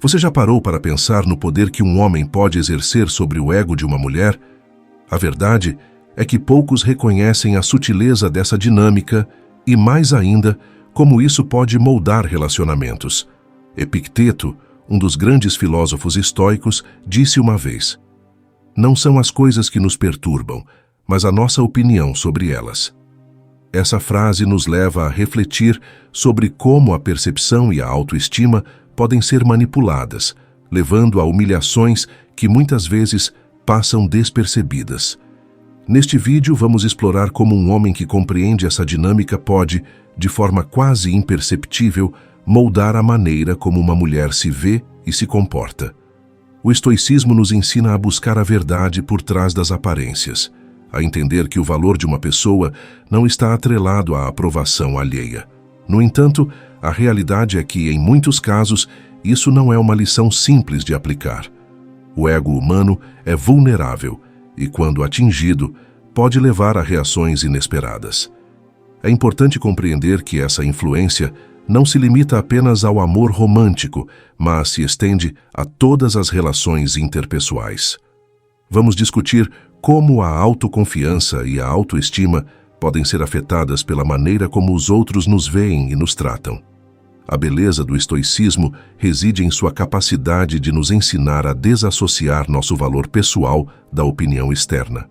Você já parou para pensar no poder que um homem pode exercer sobre o ego de uma mulher? A verdade é que poucos reconhecem a sutileza dessa dinâmica e, mais ainda, como isso pode moldar relacionamentos. Epicteto, um dos grandes filósofos estoicos, disse uma vez: "Não são as coisas que nos perturbam, mas a nossa opinião sobre elas." Essa frase nos leva a refletir sobre como a percepção e a autoestima podem ser manipuladas, levando a humilhações que muitas vezes passam despercebidas. Neste vídeo, vamos explorar como um homem que compreende essa dinâmica pode, de forma quase imperceptível, moldar a maneira como uma mulher se vê e se comporta. O estoicismo nos ensina a buscar a verdade por trás das aparências, a entender que o valor de uma pessoa não está atrelado à aprovação alheia. No entanto, a realidade é que, em muitos casos, isso não é uma lição simples de aplicar. O ego humano é vulnerável e, quando atingido, pode levar a reações inesperadas. É importante compreender que essa influência não se limita apenas ao amor romântico, mas se estende a todas as relações interpessoais. Vamos discutir como a autoconfiança e a autoestima podem ser afetadas pela maneira como os outros nos veem e nos tratam. A beleza do estoicismo reside em sua capacidade de nos ensinar a desassociar nosso valor pessoal da opinião externa.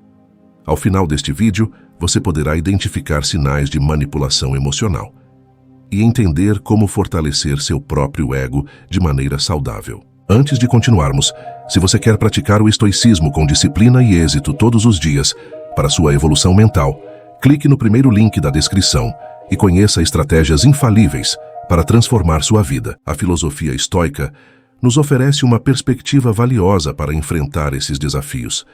Ao final deste vídeo, você poderá identificar sinais de manipulação emocional e entender como fortalecer seu próprio ego de maneira saudável. Antes de continuarmos, se você quer praticar o estoicismo com disciplina e êxito todos os dias para sua evolução mental, clique no primeiro link da descrição e conheça estratégias infalíveis para transformar sua vida. A filosofia estoica nos oferece uma perspectiva valiosa para enfrentar esses desafios.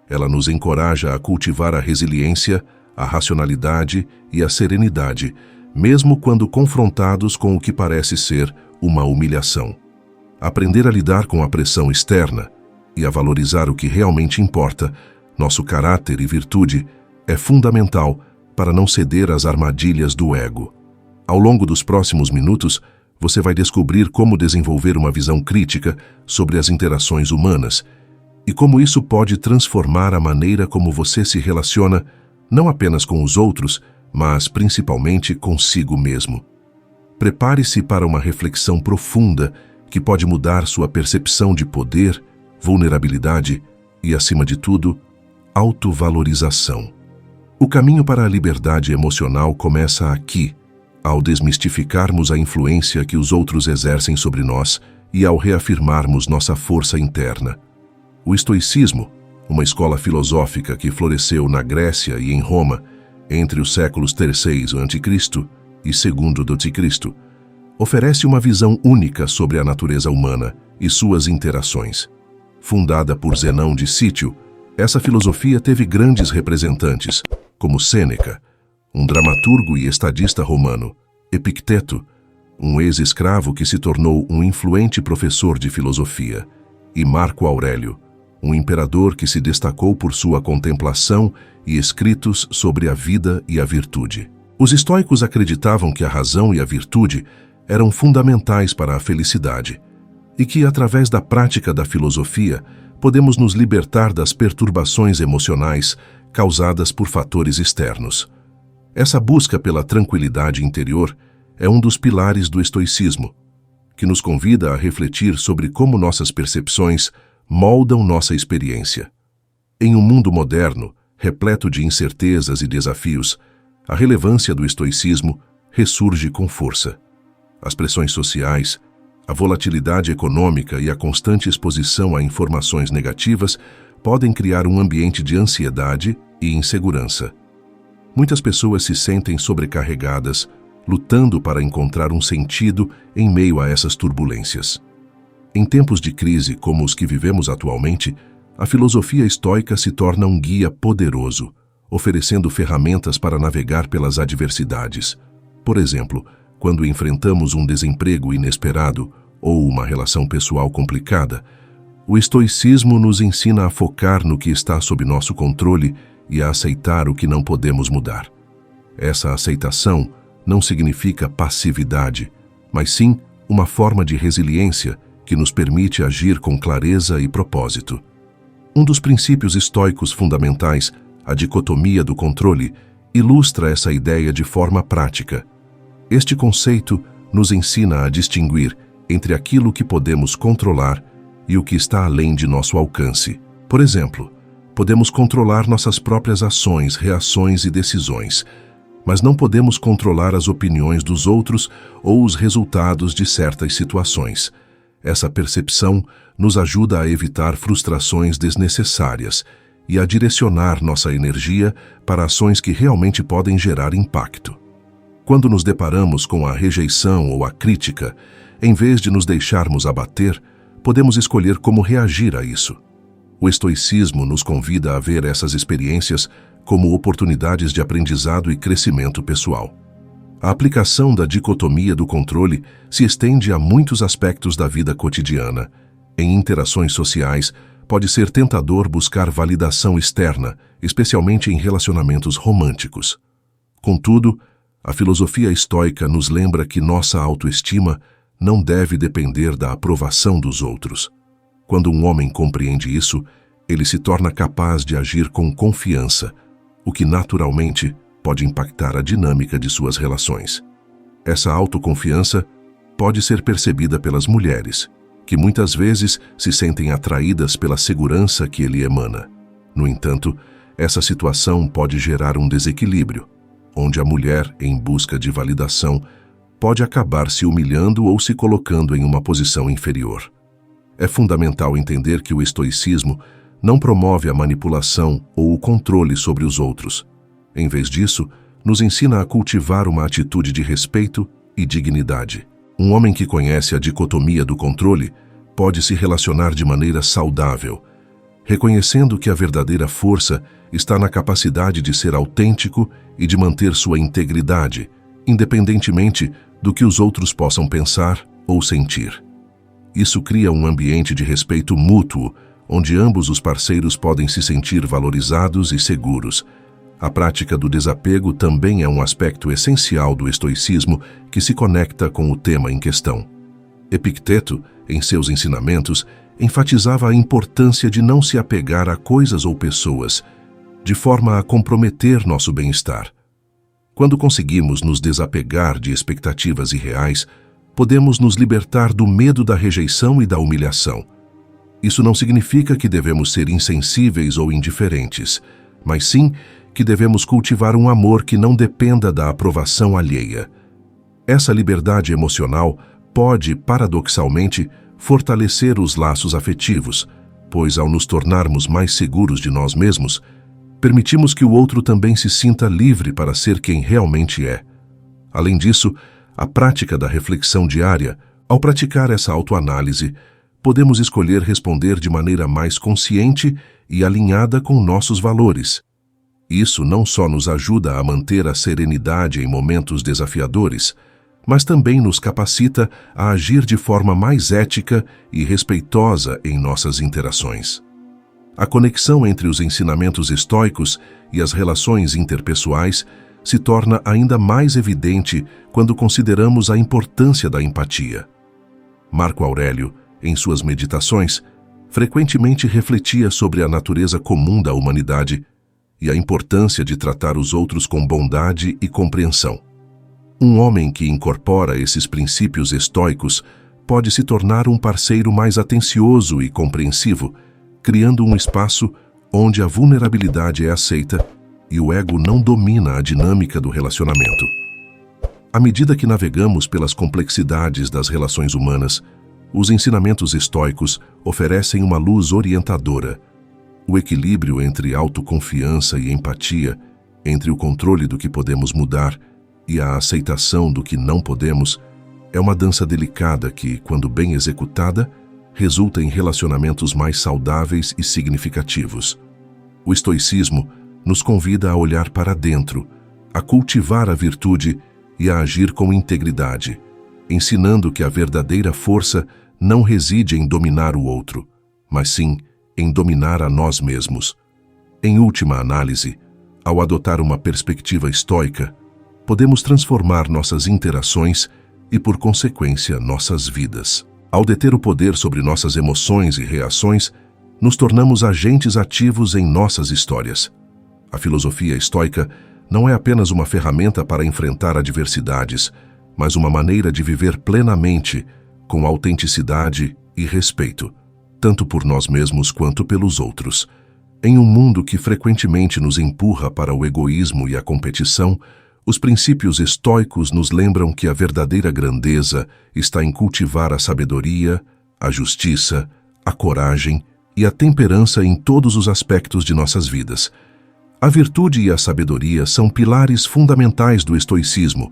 Ela nos encoraja a cultivar a resiliência, a racionalidade e a serenidade, mesmo quando confrontados com o que parece ser uma humilhação. Aprender a lidar com a pressão externa e a valorizar o que realmente importa, nosso caráter e virtude, é fundamental para não ceder às armadilhas do ego. Ao longo dos próximos minutos, você vai descobrir como desenvolver uma visão crítica sobre as interações humanas e como isso pode transformar a maneira como você se relaciona, não apenas com os outros, mas principalmente consigo mesmo. Prepare-se para uma reflexão profunda que pode mudar sua percepção de poder, vulnerabilidade e, acima de tudo, autovalorização. O caminho para a liberdade emocional começa aqui, ao desmistificarmos a influência que os outros exercem sobre nós e ao reafirmarmos nossa força interna. O estoicismo, uma escola filosófica que floresceu na Grécia e em Roma entre os séculos III a.C. e II d.C., oferece uma visão única sobre a natureza humana e suas interações. Fundada por Zenão de Cítio, essa filosofia teve grandes representantes, como Sêneca, um dramaturgo e estadista romano, Epicteto, um ex-escravo que se tornou um influente professor de filosofia, e Marco Aurélio, um imperador que se destacou por sua contemplação e escritos sobre a vida e a virtude. Os estoicos acreditavam que a razão e a virtude eram fundamentais para a felicidade e que, através da prática da filosofia, podemos nos libertar das perturbações emocionais causadas por fatores externos. Essa busca pela tranquilidade interior é um dos pilares do estoicismo, que nos convida a refletir sobre como nossas percepções moldam nossa experiência. Em um mundo moderno, repleto de incertezas e desafios, a relevância do estoicismo ressurge com força. As pressões sociais, a volatilidade econômica e a constante exposição a informações negativas podem criar um ambiente de ansiedade e insegurança. Muitas pessoas se sentem sobrecarregadas, lutando para encontrar um sentido em meio a essas turbulências. Em tempos de crise como os que vivemos atualmente, a filosofia estoica se torna um guia poderoso, oferecendo ferramentas para navegar pelas adversidades. Por exemplo, quando enfrentamos um desemprego inesperado ou uma relação pessoal complicada, o estoicismo nos ensina a focar no que está sob nosso controle e a aceitar o que não podemos mudar. Essa aceitação não significa passividade, mas sim uma forma de resiliência que nos permite agir com clareza e propósito. Um dos princípios estoicos fundamentais, a dicotomia do controle, ilustra essa ideia de forma prática. Este conceito nos ensina a distinguir entre aquilo que podemos controlar e o que está além de nosso alcance. Por exemplo, podemos controlar nossas próprias ações, reações e decisões, mas não podemos controlar as opiniões dos outros ou os resultados de certas situações. Essa percepção nos ajuda a evitar frustrações desnecessárias e a direcionar nossa energia para ações que realmente podem gerar impacto. Quando nos deparamos com a rejeição ou a crítica, em vez de nos deixarmos abater, podemos escolher como reagir a isso. O estoicismo nos convida a ver essas experiências como oportunidades de aprendizado e crescimento pessoal. A aplicação da dicotomia do controle se estende a muitos aspectos da vida cotidiana. Em interações sociais, pode ser tentador buscar validação externa, especialmente em relacionamentos românticos. Contudo, a filosofia estoica nos lembra que nossa autoestima não deve depender da aprovação dos outros. Quando um homem compreende isso, ele se torna capaz de agir com confiança, o que naturalmente pode impactar a dinâmica de suas relações. Essa autoconfiança pode ser percebida pelas mulheres, que muitas vezes se sentem atraídas pela segurança que ele emana. No entanto, essa situação pode gerar um desequilíbrio, onde a mulher, em busca de validação, pode acabar se humilhando ou se colocando em uma posição inferior. É fundamental entender que o estoicismo não promove a manipulação ou o controle sobre os outros. Em vez disso, nos ensina a cultivar uma atitude de respeito e dignidade. Um homem que conhece a dicotomia do controle pode se relacionar de maneira saudável, reconhecendo que a verdadeira força está na capacidade de ser autêntico e de manter sua integridade, independentemente do que os outros possam pensar ou sentir. Isso cria um ambiente de respeito mútuo, onde ambos os parceiros podem se sentir valorizados e seguros. A prática do desapego também é um aspecto essencial do estoicismo que se conecta com o tema em questão. Epicteto, em seus ensinamentos, enfatizava a importância de não se apegar a coisas ou pessoas, de forma a comprometer nosso bem-estar. Quando conseguimos nos desapegar de expectativas irreais, podemos nos libertar do medo da rejeição e da humilhação. Isso não significa que devemos ser insensíveis ou indiferentes, mas sim que devemos cultivar um amor que não dependa da aprovação alheia. Essa liberdade emocional pode, paradoxalmente, fortalecer os laços afetivos, pois ao nos tornarmos mais seguros de nós mesmos, permitimos que o outro também se sinta livre para ser quem realmente é. Além disso, a prática da reflexão diária, ao praticar essa autoanálise, podemos escolher responder de maneira mais consciente e alinhada com nossos valores. Isso não só nos ajuda a manter a serenidade em momentos desafiadores, mas também nos capacita a agir de forma mais ética e respeitosa em nossas interações. A conexão entre os ensinamentos estoicos e as relações interpessoais se torna ainda mais evidente quando consideramos a importância da empatia. Marco Aurélio, em suas meditações, frequentemente refletia sobre a natureza comum da humanidade e a importância de tratar os outros com bondade e compreensão. Um homem que incorpora esses princípios estoicos pode se tornar um parceiro mais atencioso e compreensivo, criando um espaço onde a vulnerabilidade é aceita e o ego não domina a dinâmica do relacionamento. À medida que navegamos pelas complexidades das relações humanas, os ensinamentos estoicos oferecem uma luz orientadora. O equilíbrio entre autoconfiança e empatia, entre o controle do que podemos mudar e a aceitação do que não podemos, é uma dança delicada que, quando bem executada, resulta em relacionamentos mais saudáveis e significativos. O estoicismo nos convida a olhar para dentro, a cultivar a virtude e a agir com integridade, ensinando que a verdadeira força não reside em dominar o outro, mas sim em dominar a nós mesmos. Em última análise, ao adotar uma perspectiva estoica, podemos transformar nossas interações e, por consequência, nossas vidas. Ao deter o poder sobre nossas emoções e reações, nos tornamos agentes ativos em nossas histórias. A filosofia estoica não é apenas uma ferramenta para enfrentar adversidades, mas uma maneira de viver plenamente, com autenticidade e respeito, tanto por nós mesmos quanto pelos outros. Em um mundo que frequentemente nos empurra para o egoísmo e a competição, os princípios estoicos nos lembram que a verdadeira grandeza está em cultivar a sabedoria, a justiça, a coragem e a temperança em todos os aspectos de nossas vidas. A virtude e a sabedoria são pilares fundamentais do estoicismo,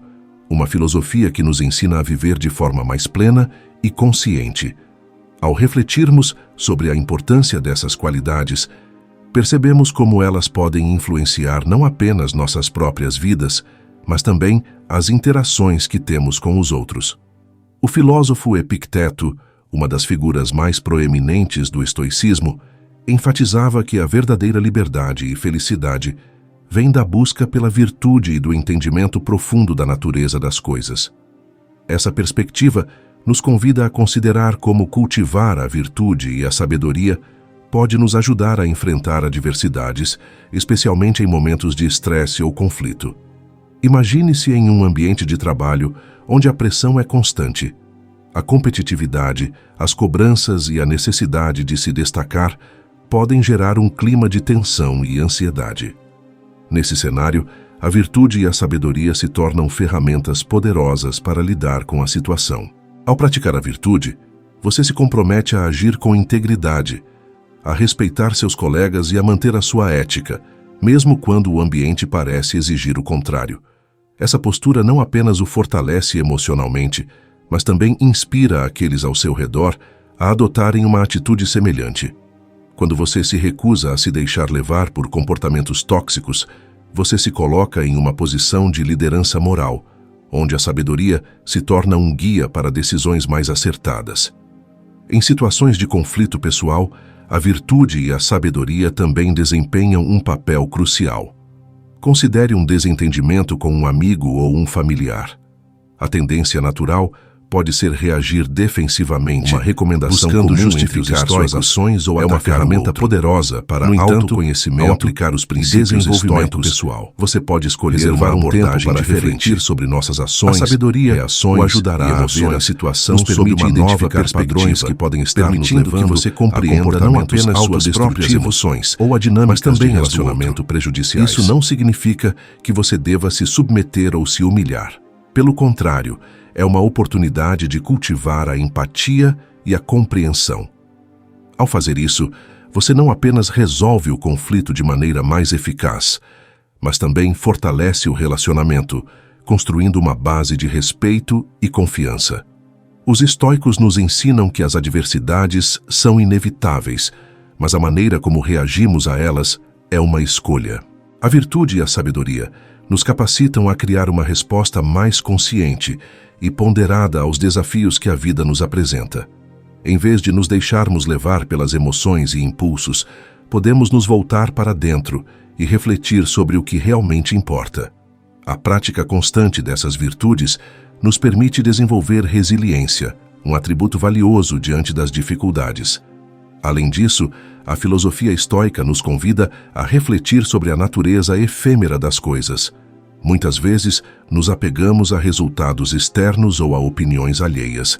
uma filosofia que nos ensina a viver de forma mais plena e consciente. Ao refletirmos sobre a importância dessas qualidades, percebemos como elas podem influenciar não apenas nossas próprias vidas, mas também as interações que temos com os outros. O filósofo Epicteto, uma das figuras mais proeminentes do estoicismo, enfatizava que a verdadeira liberdade e felicidade vem da busca pela virtude e do entendimento profundo da natureza das coisas. Essa perspectiva nos convida a considerar como cultivar a virtude e a sabedoria pode nos ajudar a enfrentar adversidades, especialmente em momentos de estresse ou conflito. Imagine-se em um ambiente de trabalho onde a pressão é constante. A competitividade, as cobranças e a necessidade de se destacar podem gerar um clima de tensão e ansiedade. Nesse cenário, a virtude e a sabedoria se tornam ferramentas poderosas para lidar com a situação. Ao praticar a virtude, você se compromete a agir com integridade, a respeitar seus colegas e a manter a sua ética, mesmo quando o ambiente parece exigir o contrário. Essa postura não apenas o fortalece emocionalmente, mas também inspira aqueles ao seu redor a adotarem uma atitude semelhante. Quando você se recusa a se deixar levar por comportamentos tóxicos, você se coloca em uma posição de liderança moral, onde a sabedoria se torna um guia para decisões mais acertadas. Em situações de conflito pessoal, a virtude e a sabedoria também desempenham um papel crucial. Considere um desentendimento com um amigo ou um familiar. A tendência natural pode ser reagir defensivamente, uma recomendação buscando justificar suas ações ou uma ferramenta poderosa para autoconhecimento, ao aplicar os princípios estoicos pessoal. Você pode escolher reservar um tempo para refletir sobre nossas ações, a sabedoria, reações, o ajudará a ver a situação sob uma nova perspectiva, que podem estar permitindo que você compreenda não apenas suas próprias emoções ou a dinâmica de relacionamento prejudiciais. Isso não significa que você deva se submeter ou se humilhar. Pelo contrário, é uma oportunidade de cultivar a empatia e a compreensão. Ao fazer isso, você não apenas resolve o conflito de maneira mais eficaz, mas também fortalece o relacionamento, construindo uma base de respeito e confiança. Os estoicos nos ensinam que as adversidades são inevitáveis, mas a maneira como reagimos a elas é uma escolha. A virtude e a sabedoria nos capacitam a criar uma resposta mais consciente e ponderada aos desafios que a vida nos apresenta. Em vez de nos deixarmos levar pelas emoções e impulsos, podemos nos voltar para dentro e refletir sobre o que realmente importa. A prática constante dessas virtudes nos permite desenvolver resiliência, um atributo valioso diante das dificuldades. Além disso, a filosofia estoica nos convida a refletir sobre a natureza efêmera das coisas. Muitas vezes, nos apegamos a resultados externos ou a opiniões alheias,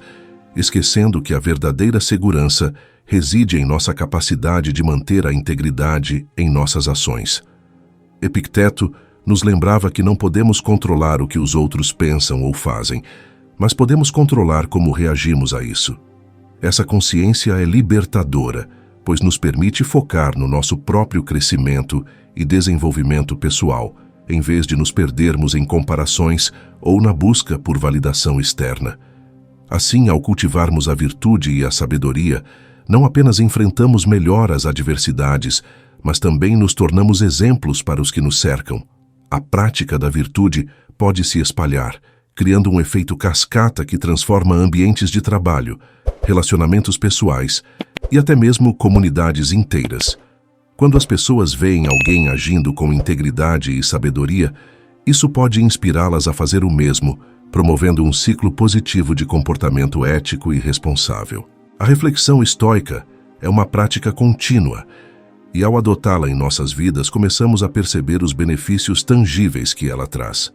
esquecendo que a verdadeira segurança reside em nossa capacidade de manter a integridade em nossas ações. Epicteto nos lembrava que não podemos controlar o que os outros pensam ou fazem, mas podemos controlar como reagimos a isso. Essa consciência é libertadora, pois nos permite focar no nosso próprio crescimento e desenvolvimento pessoal, em vez de nos perdermos em comparações ou na busca por validação externa. Assim, ao cultivarmos a virtude e a sabedoria, não apenas enfrentamos melhor as adversidades, mas também nos tornamos exemplos para os que nos cercam. A prática da virtude pode se espalhar, criando um efeito cascata que transforma ambientes de trabalho, relacionamentos pessoais e até mesmo comunidades inteiras. Quando as pessoas veem alguém agindo com integridade e sabedoria, isso pode inspirá-las a fazer o mesmo, promovendo um ciclo positivo de comportamento ético e responsável. A reflexão estoica é uma prática contínua, e ao adotá-la em nossas vidas, começamos a perceber os benefícios tangíveis que ela traz.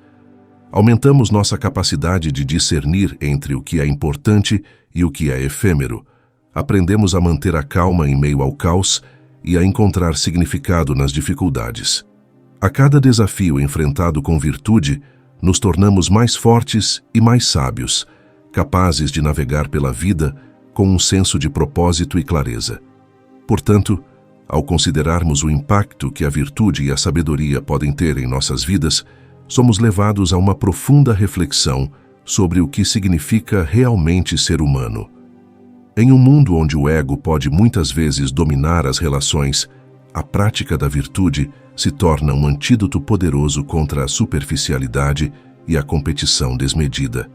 Aumentamos nossa capacidade de discernir entre o que é importante e o que é efêmero. Aprendemos a manter a calma em meio ao caos e a encontrar significado nas dificuldades. A cada desafio enfrentado com virtude, nos tornamos mais fortes e mais sábios, capazes de navegar pela vida com um senso de propósito e clareza. Portanto, ao considerarmos o impacto que a virtude e a sabedoria podem ter em nossas vidas, somos levados a uma profunda reflexão sobre o que significa realmente ser humano. Em um mundo onde o ego pode muitas vezes dominar as relações, a prática da virtude se torna um antídoto poderoso contra a superficialidade e a competição desmedida.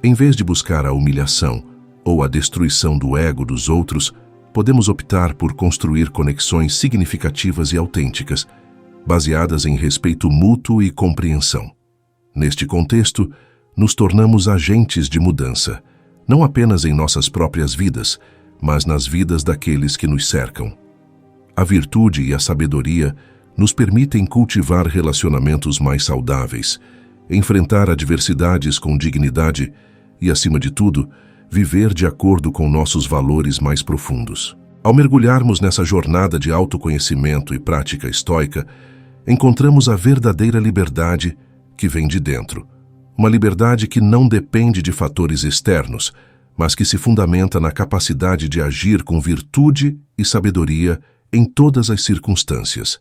Em vez de buscar a humilhação ou a destruição do ego dos outros, podemos optar por construir conexões significativas e autênticas, baseadas em respeito mútuo e compreensão. Neste contexto, nos tornamos agentes de mudança, não apenas em nossas próprias vidas, mas nas vidas daqueles que nos cercam. A virtude e a sabedoria nos permitem cultivar relacionamentos mais saudáveis, enfrentar adversidades com dignidade e, acima de tudo, viver de acordo com nossos valores mais profundos. Ao mergulharmos nessa jornada de autoconhecimento e prática estoica, encontramos a verdadeira liberdade que vem de dentro. Uma liberdade que não depende de fatores externos, mas que se fundamenta na capacidade de agir com virtude e sabedoria em todas as circunstâncias.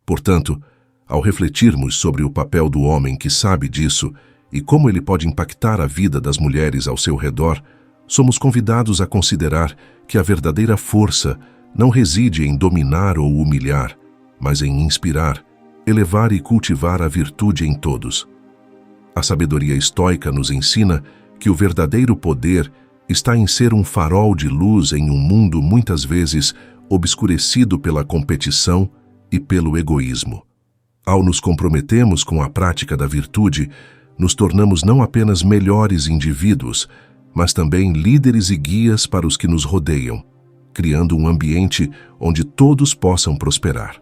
Portanto, ao refletirmos sobre o papel do homem que sabe disso e como ele pode impactar a vida das mulheres ao seu redor, somos convidados a considerar que a verdadeira força não reside em dominar ou humilhar, mas em inspirar, elevar e cultivar a virtude em todos. A sabedoria estoica nos ensina que o verdadeiro poder está em ser um farol de luz em um mundo muitas vezes obscurecido pela competição e pelo egoísmo. Ao nos comprometermos com a prática da virtude, nos tornamos não apenas melhores indivíduos, mas também líderes e guias para os que nos rodeiam, criando um ambiente onde todos possam prosperar.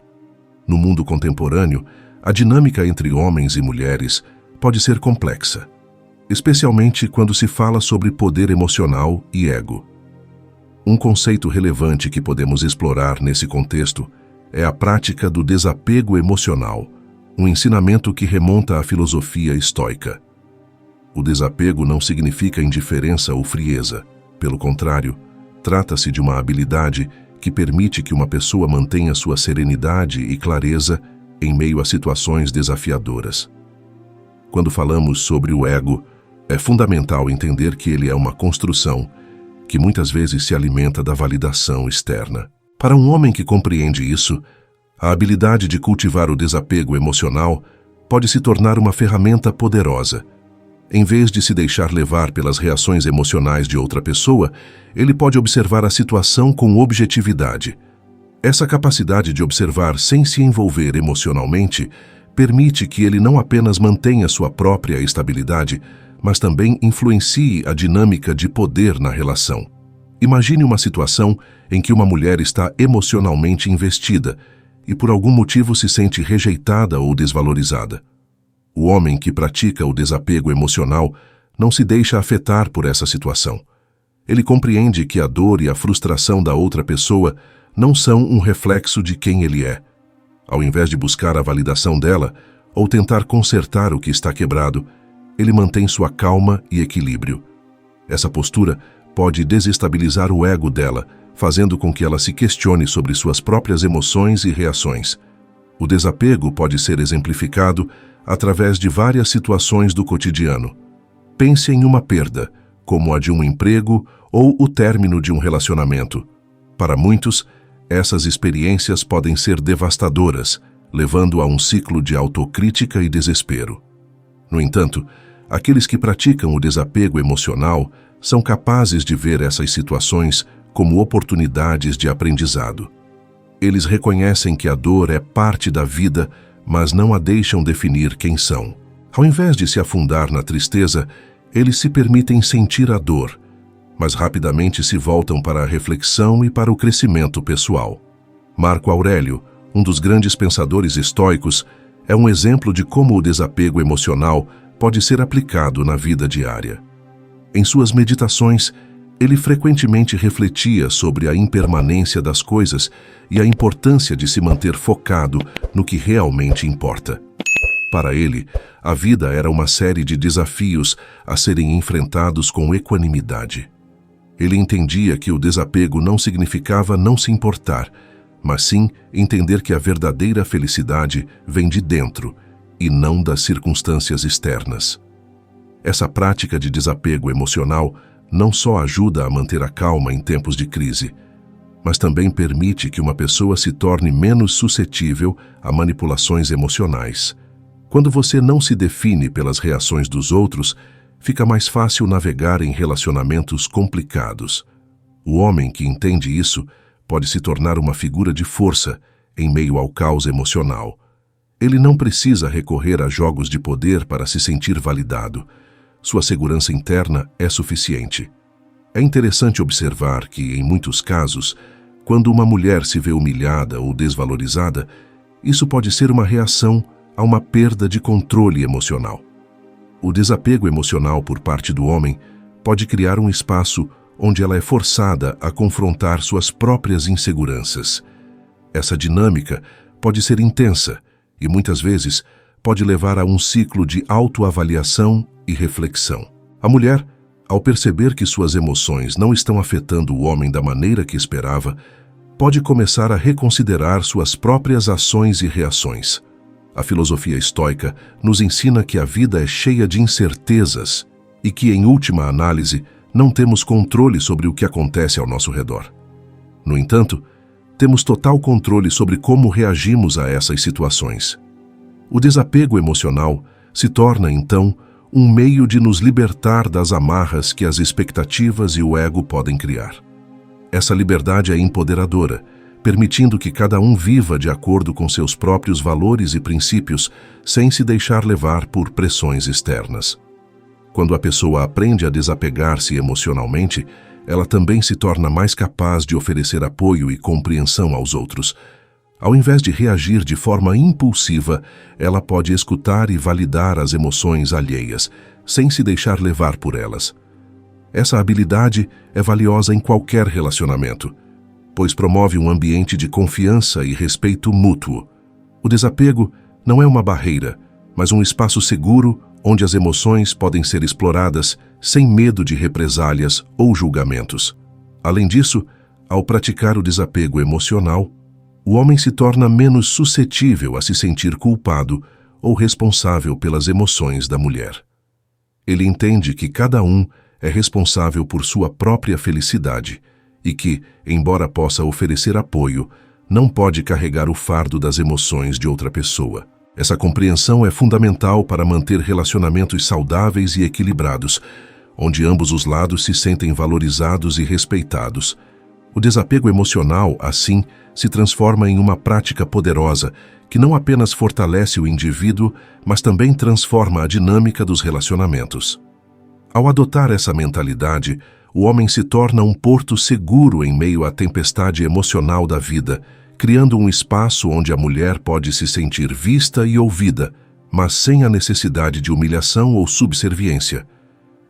No mundo contemporâneo, a dinâmica entre homens e mulheres pode ser complexa, especialmente quando se fala sobre poder emocional e ego. Um conceito relevante que podemos explorar nesse contexto é a prática do desapego emocional, um ensinamento que remonta à filosofia estoica. O desapego não significa indiferença ou frieza. Pelo contrário, trata-se de uma habilidade que permite que uma pessoa mantenha sua serenidade e clareza em meio a situações desafiadoras. Quando falamos sobre o ego, é fundamental entender que ele é uma construção que muitas vezes se alimenta da validação externa. Para um homem que compreende isso, a habilidade de cultivar o desapego emocional pode se tornar uma ferramenta poderosa. Em vez de se deixar levar pelas reações emocionais de outra pessoa, ele pode observar a situação com objetividade. Essa capacidade de observar sem se envolver emocionalmente permite que ele não apenas mantenha sua própria estabilidade, mas também influencie a dinâmica de poder na relação. Imagine uma situação em que uma mulher está emocionalmente investida e por algum motivo se sente rejeitada ou desvalorizada. O homem que pratica o desapego emocional não se deixa afetar por essa situação. Ele compreende que a dor e a frustração da outra pessoa não são um reflexo de quem ele é. Ao invés de buscar a validação dela ou tentar consertar o que está quebrado, ele mantém sua calma e equilíbrio. Essa postura pode desestabilizar o ego dela, fazendo com que ela se questione sobre suas próprias emoções e reações. O desapego pode ser exemplificado através de várias situações do cotidiano. Pense em uma perda, como a de um emprego ou o término de um relacionamento. Para muitos, essas experiências podem ser devastadoras, levando a um ciclo de autocrítica e desespero. No entanto, aqueles que praticam o desapego emocional são capazes de ver essas situações como oportunidades de aprendizado. Eles reconhecem que a dor é parte da vida, mas não a deixam definir quem são. Ao invés de se afundar na tristeza, eles se permitem sentir a dor, mas rapidamente se voltam para a reflexão e para o crescimento pessoal. Marco Aurélio, um dos grandes pensadores estoicos, é um exemplo de como o desapego emocional pode ser aplicado na vida diária. Em suas meditações, ele frequentemente refletia sobre a impermanência das coisas e a importância de se manter focado no que realmente importa. Para ele, a vida era uma série de desafios a serem enfrentados com equanimidade. Ele entendia que o desapego não significava não se importar, mas sim entender que a verdadeira felicidade vem de dentro e não das circunstâncias externas. Essa prática de desapego emocional não só ajuda a manter a calma em tempos de crise, mas também permite que uma pessoa se torne menos suscetível a manipulações emocionais. Quando você não se define pelas reações dos outros, fica mais fácil navegar em relacionamentos complicados. O homem que entende isso pode se tornar uma figura de força em meio ao caos emocional. Ele não precisa recorrer a jogos de poder para se sentir validado. Sua segurança interna é suficiente. É interessante observar que, em muitos casos, quando uma mulher se vê humilhada ou desvalorizada, isso pode ser uma reação a uma perda de controle emocional. O desapego emocional por parte do homem pode criar um espaço onde ela é forçada a confrontar suas próprias inseguranças. Essa dinâmica pode ser intensa e, muitas vezes, pode levar a um ciclo de autoavaliação e reflexão. A mulher, ao perceber que suas emoções não estão afetando o homem da maneira que esperava, pode começar a reconsiderar suas próprias ações e reações. A filosofia estoica nos ensina que a vida é cheia de incertezas e que, em última análise, não temos controle sobre o que acontece ao nosso redor. No entanto, temos total controle sobre como reagimos a essas situações. O desapego emocional se torna, então, um meio de nos libertar das amarras que as expectativas e o ego podem criar. Essa liberdade é empoderadora, permitindo que cada um viva de acordo com seus próprios valores e princípios, sem se deixar levar por pressões externas. Quando a pessoa aprende a desapegar-se emocionalmente, ela também se torna mais capaz de oferecer apoio e compreensão aos outros. Ao invés de reagir de forma impulsiva, ela pode escutar e validar as emoções alheias, sem se deixar levar por elas. Essa habilidade é valiosa em qualquer relacionamento, pois promove um ambiente de confiança e respeito mútuo. O desapego não é uma barreira, mas um espaço seguro onde as emoções podem ser exploradas sem medo de represálias ou julgamentos. Além disso, ao praticar o desapego emocional, o homem se torna menos suscetível a se sentir culpado ou responsável pelas emoções da mulher. Ele entende que cada um é responsável por sua própria felicidade e que, embora possa oferecer apoio, não pode carregar o fardo das emoções de outra pessoa. Essa compreensão é fundamental para manter relacionamentos saudáveis e equilibrados, onde ambos os lados se sentem valorizados e respeitados. O desapego emocional, assim, se transforma em uma prática poderosa que não apenas fortalece o indivíduo, mas também transforma a dinâmica dos relacionamentos. Ao adotar essa mentalidade, o homem se torna um porto seguro em meio à tempestade emocional da vida, criando um espaço onde a mulher pode se sentir vista e ouvida, mas sem a necessidade de humilhação ou subserviência.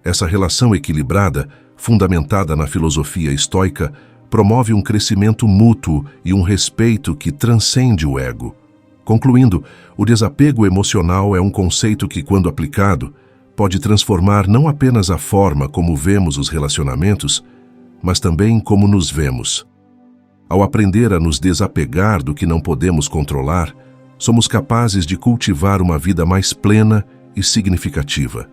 Essa relação equilibrada, fundamentada na filosofia estoica, promove um crescimento mútuo e um respeito que transcende o ego. Concluindo, o desapego emocional é um conceito que, quando aplicado, pode transformar não apenas a forma como vemos os relacionamentos, mas também como nos vemos. Ao aprender a nos desapegar do que não podemos controlar, somos capazes de cultivar uma vida mais plena e significativa,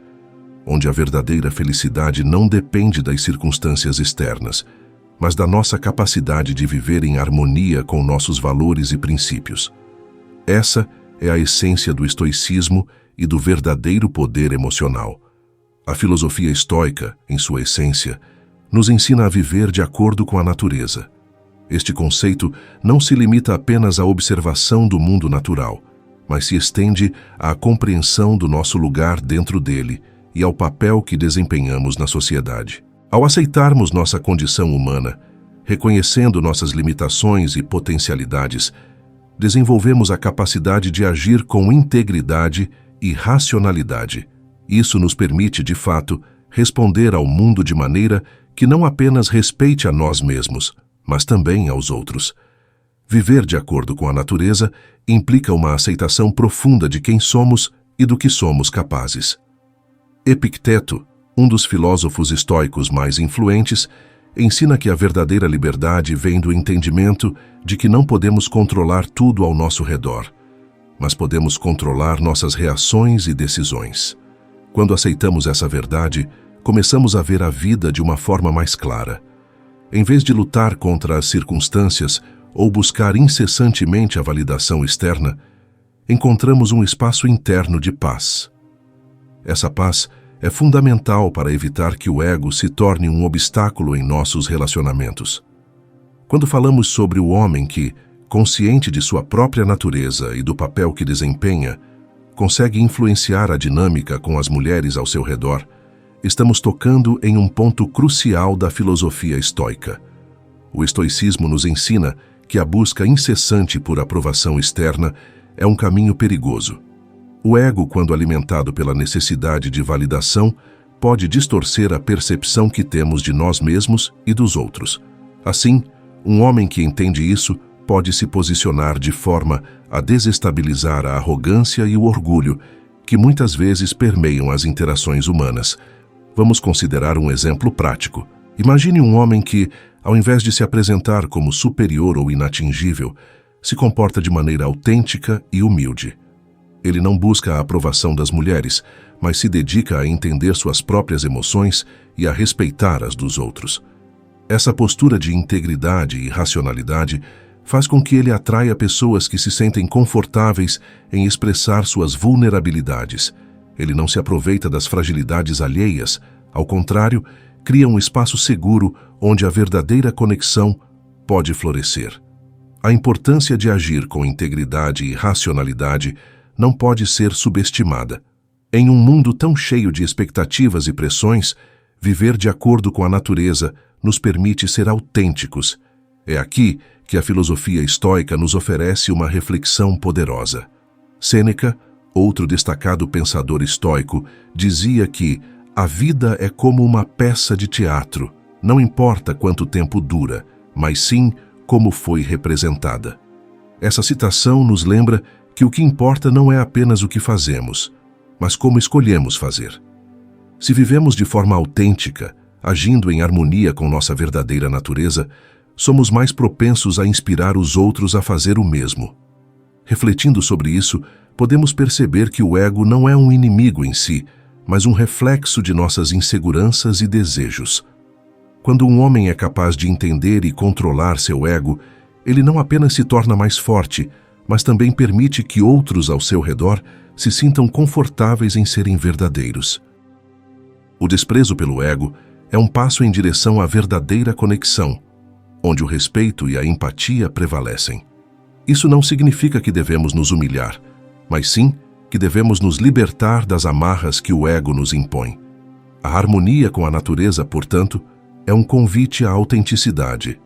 onde a verdadeira felicidade não depende das circunstâncias externas, mas da nossa capacidade de viver em harmonia com nossos valores e princípios. Essa é a essência do estoicismo e do verdadeiro poder emocional. A filosofia estoica, em sua essência, nos ensina a viver de acordo com a natureza. Este conceito não se limita apenas à observação do mundo natural, mas se estende à compreensão do nosso lugar dentro dele e ao papel que desempenhamos na sociedade. Ao aceitarmos nossa condição humana, reconhecendo nossas limitações e potencialidades, desenvolvemos a capacidade de agir com integridade e racionalidade. Isso nos permite, de fato, responder ao mundo de maneira que não apenas respeite a nós mesmos, mas também aos outros. Viver de acordo com a natureza implica uma aceitação profunda de quem somos e do que somos capazes. Epicteto, um dos filósofos estoicos mais influentes, ensina que a verdadeira liberdade vem do entendimento de que não podemos controlar tudo ao nosso redor, mas podemos controlar nossas reações e decisões. Quando aceitamos essa verdade, começamos a ver a vida de uma forma mais clara. Em vez de lutar contra as circunstâncias ou buscar incessantemente a validação externa, encontramos um espaço interno de paz. Essa paz é fundamental para evitar que o ego se torne um obstáculo em nossos relacionamentos. Quando falamos sobre o homem que, consciente de sua própria natureza e do papel que desempenha, consegue influenciar a dinâmica com as mulheres ao seu redor, estamos tocando em um ponto crucial da filosofia estoica. O estoicismo nos ensina que a busca incessante por aprovação externa é um caminho perigoso. O ego, quando alimentado pela necessidade de validação, pode distorcer a percepção que temos de nós mesmos e dos outros. Assim, um homem que entende isso pode se posicionar de forma a desestabilizar a arrogância e o orgulho que muitas vezes permeiam as interações humanas. Vamos considerar um exemplo prático. Imagine um homem que, ao invés de se apresentar como superior ou inatingível, se comporta de maneira autêntica e humilde. Ele não busca a aprovação das mulheres, mas se dedica a entender suas próprias emoções e a respeitar as dos outros. Essa postura de integridade e racionalidade faz com que ele atraia pessoas que se sentem confortáveis em expressar suas vulnerabilidades. Ele não se aproveita das fragilidades alheias, ao contrário, cria um espaço seguro onde a verdadeira conexão pode florescer. A importância de agir com integridade e racionalidade não pode ser subestimada. Em um mundo tão cheio de expectativas e pressões, viver de acordo com a natureza nos permite ser autênticos. É aqui que a filosofia estoica nos oferece uma reflexão poderosa. Sêneca, outro destacado pensador estoico, dizia que a vida é como uma peça de teatro, não importa quanto tempo dura, mas sim como foi representada. Essa citação nos lembra que o que importa não é apenas o que fazemos, mas como escolhemos fazer. Se vivemos de forma autêntica, agindo em harmonia com nossa verdadeira natureza, somos mais propensos a inspirar os outros a fazer o mesmo. Refletindo sobre isso, podemos perceber que o ego não é um inimigo em si, mas um reflexo de nossas inseguranças e desejos. Quando um homem é capaz de entender e controlar seu ego, ele não apenas se torna mais forte, mas também permite que outros ao seu redor se sintam confortáveis em serem verdadeiros. O desprezo pelo ego é um passo em direção à verdadeira conexão, onde o respeito e a empatia prevalecem. Isso não significa que devemos nos humilhar, mas sim que devemos nos libertar das amarras que o ego nos impõe. A harmonia com a natureza, portanto, é um convite à autenticidade.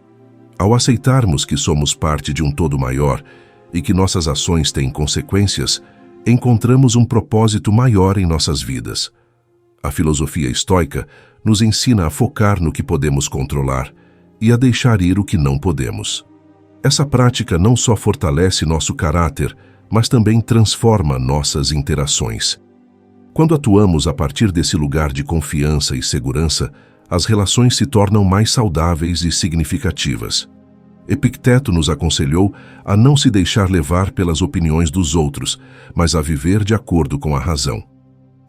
Ao aceitarmos que somos parte de um todo maior e que nossas ações têm consequências, encontramos um propósito maior em nossas vidas. A filosofia estoica nos ensina a focar no que podemos controlar e a deixar ir o que não podemos. Essa prática não só fortalece nosso caráter, mas também transforma nossas interações. Quando atuamos a partir desse lugar de confiança e segurança, as relações se tornam mais saudáveis e significativas. Epicteto nos aconselhou a não se deixar levar pelas opiniões dos outros, mas a viver de acordo com a razão.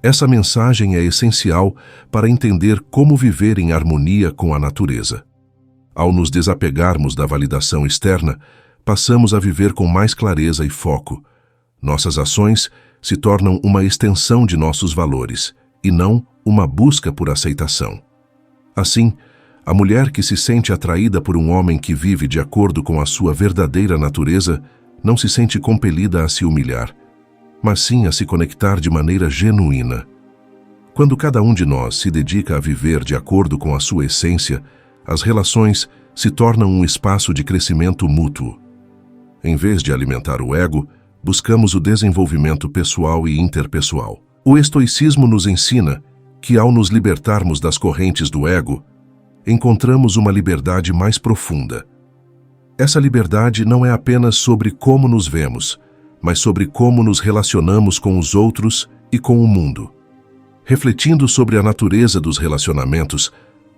Essa mensagem é essencial para entender como viver em harmonia com a natureza. Ao nos desapegarmos da validação externa, passamos a viver com mais clareza e foco. Nossas ações se tornam uma extensão de nossos valores, e não uma busca por aceitação. Assim, a mulher que se sente atraída por um homem que vive de acordo com a sua verdadeira natureza não se sente compelida a se humilhar. mas sim a se conectar de maneira genuína. Quando cada um de nós se dedica a viver de acordo com a sua essência, as relações se tornam um espaço de crescimento mútuo. Em vez de alimentar o ego, buscamos o desenvolvimento pessoal e interpessoal. O estoicismo nos ensina que, ao nos libertarmos das correntes do ego, encontramos uma liberdade mais profunda. Essa liberdade não é apenas sobre como nos vemos, mas sobre como nos relacionamos com os outros e com o mundo. Refletindo sobre a natureza dos relacionamentos,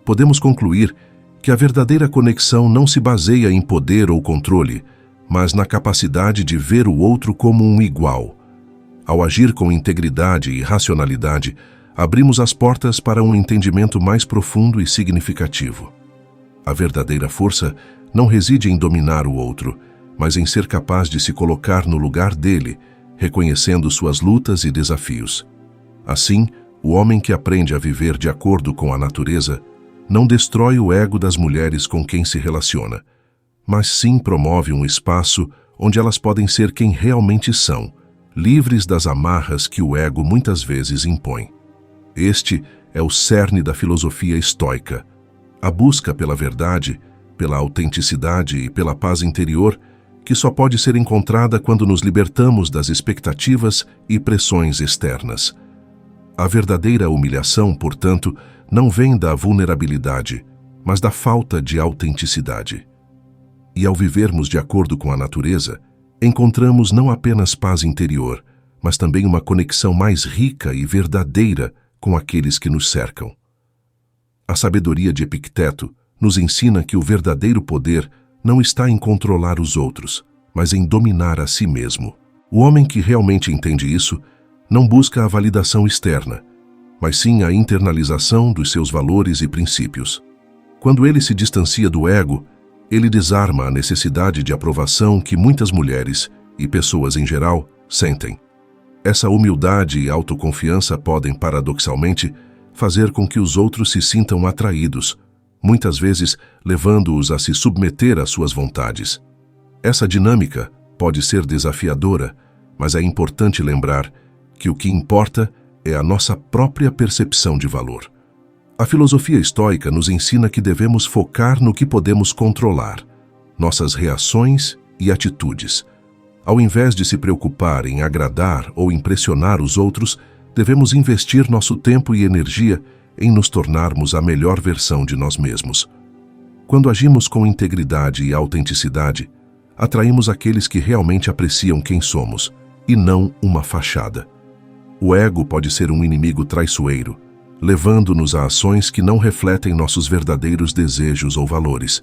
podemos concluir que a verdadeira conexão não se baseia em poder ou controle, mas na capacidade de ver o outro como um igual. Ao agir com integridade e racionalidade, abrimos as portas para um entendimento mais profundo e significativo. A verdadeira força não reside em dominar o outro, mas em ser capaz de se colocar no lugar dele, reconhecendo suas lutas e desafios. Assim, o homem que aprende a viver de acordo com a natureza não destrói o ego das mulheres com quem se relaciona, mas sim promove um espaço onde elas podem ser quem realmente são, livres das amarras que o ego muitas vezes impõe. Este é o cerne da filosofia estoica, a busca pela verdade, pela autenticidade e pela paz interior, que só pode ser encontrada quando nos libertamos das expectativas e pressões externas. A verdadeira humilhação, portanto, não vem da vulnerabilidade, mas da falta de autenticidade. E ao vivermos de acordo com a natureza, encontramos não apenas paz interior, mas também uma conexão mais rica e verdadeira com aqueles que nos cercam. A sabedoria de Epicteto nos ensina que o verdadeiro poder não está em controlar os outros, mas em dominar a si mesmo. O homem que realmente entende isso não busca a validação externa, mas sim a internalização dos seus valores e princípios. Quando ele se distancia do ego, ele desarma a necessidade de aprovação que muitas mulheres, e pessoas em geral, sentem. Essa humildade e autoconfiança podem, paradoxalmente, fazer com que os outros se sintam atraídos, muitas vezes levando-os a se submeter às suas vontades. Essa dinâmica pode ser desafiadora, mas é importante lembrar que o que importa é a nossa própria percepção de valor. A filosofia estoica nos ensina que devemos focar no que podemos controlar, nossas reações e atitudes. Ao invés de se preocupar em agradar ou impressionar os outros, devemos investir nosso tempo e energia em nos tornarmos a melhor versão de nós mesmos. Quando agimos com integridade e autenticidade, atraímos aqueles que realmente apreciam quem somos, e não uma fachada. O ego pode ser um inimigo traiçoeiro, levando-nos a ações que não refletem nossos verdadeiros desejos ou valores.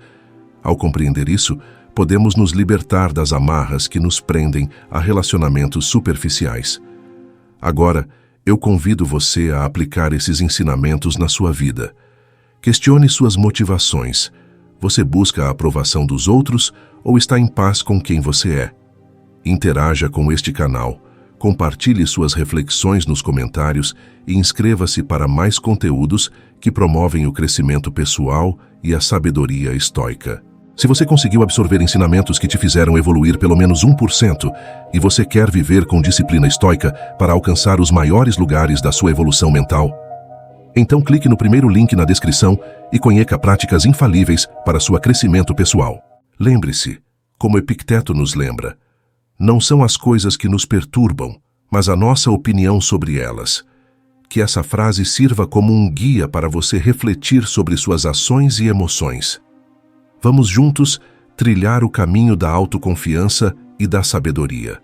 Ao compreender isso, podemos nos libertar das amarras que nos prendem a relacionamentos superficiais. Agora, eu convido você a aplicar esses ensinamentos na sua vida. Questione suas motivações. Você busca a aprovação dos outros ou está em paz com quem você é? Interaja com este canal, compartilhe suas reflexões nos comentários e inscreva-se para mais conteúdos que promovem o crescimento pessoal e a sabedoria estoica. Se você conseguiu absorver ensinamentos que te fizeram evoluir pelo menos 1% e você quer viver com disciplina estoica para alcançar os maiores lugares da sua evolução mental, então clique no primeiro link na descrição e conheça práticas infalíveis para seu crescimento pessoal. Lembre-se, como Epicteto nos lembra, não são as coisas que nos perturbam, mas a nossa opinião sobre elas. Que essa frase sirva como um guia para você refletir sobre suas ações e emoções. Vamos juntos trilhar o caminho da autoconfiança e da sabedoria.